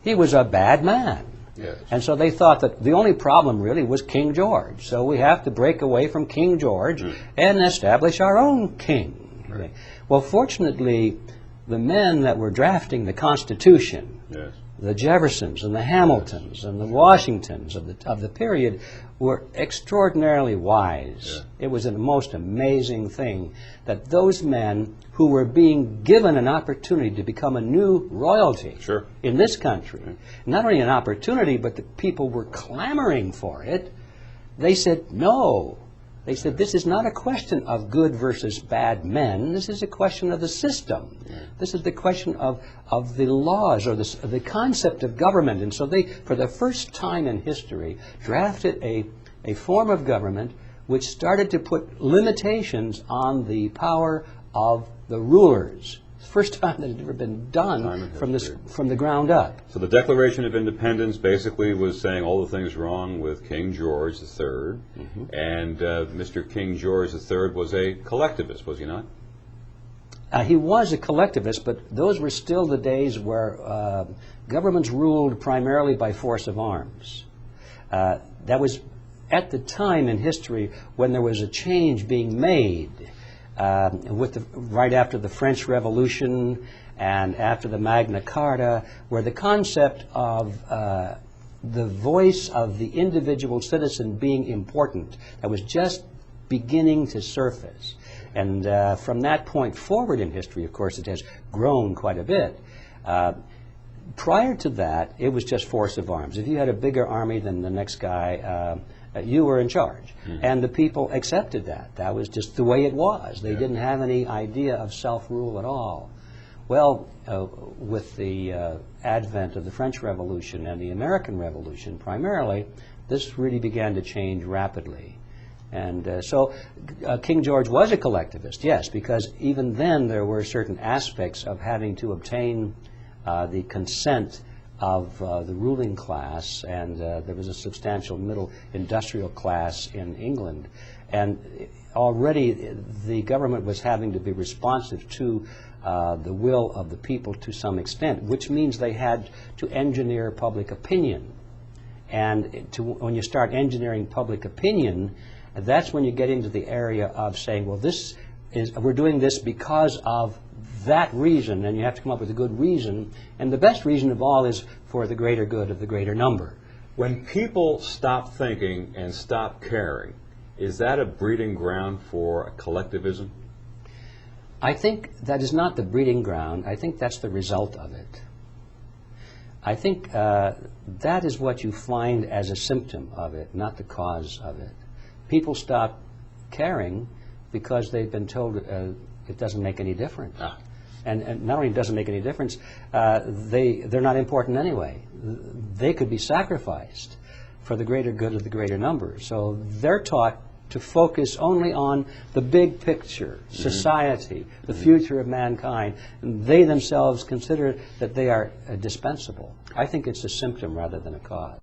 He was a bad man. Yes. And so they thought that the only problem really was King George. So we have to break away from King George and establish our own king. Right. Well, fortunately, the men that were drafting the Constitution, Yes. the Jeffersons and the Hamiltons and the Washingtons of the period, were extraordinarily wise. Yeah. It was the most amazing thing that those men who were being given an opportunity to become a new royalty Sure. in this country, not only an opportunity, but the people were clamoring for it, they said no. They said, this is not a question of good versus bad men. This is a question of the system. This is the question of the laws or the concept of government. And so they, for the first time in history, drafted a form of government which started to put limitations on the power of the rulers. First time that it had ever been done from the ground up. So the Declaration of Independence basically was saying all the things wrong with King George III, and Mr. King George III was a collectivist, was he not? He was a collectivist, but those were still the days where governments ruled primarily by force of arms. That was at the time in history when there was a change being made. Right after the French Revolution and after the Magna Carta, where the concept of the voice of the individual citizen being important, that was just beginning to surface. And from that point forward in history, of course, it has grown quite a bit. Prior to that, it was just force of arms. If you had a bigger army than the next guy, you were in charge. And the people accepted that. That was just the way it was. They didn't have any idea of self-rule at all. Well, with the advent of the French Revolution and the American Revolution primarily, this really began to change rapidly. And so King George was a collectivist, yes, because even then there were certain aspects of having to obtain the consent of the ruling class, and there was a substantial middle industrial class in England. And already the government was having to be responsive to the will of the people to some extent, which means they had to engineer public opinion. And when you start engineering public opinion, that's when you get into the area of saying, well, we're doing this because of that reason, and you have to come up with a good reason, and the best reason of all is for the greater good of the greater number. When people stop thinking and stop caring, is that a breeding ground for collectivism? I think that is not the breeding ground. I think that's the result of it. I think that is what you find as a symptom of it, not the cause of it. People stop caring because they've been told it doesn't make any difference. And not only doesn't make any difference, they're not important anyway. They could be sacrificed for the greater good of the greater number. So they're taught to focus only on the big picture, society, the future of mankind. And they themselves consider that they are dispensable. I think it's a symptom rather than a cause.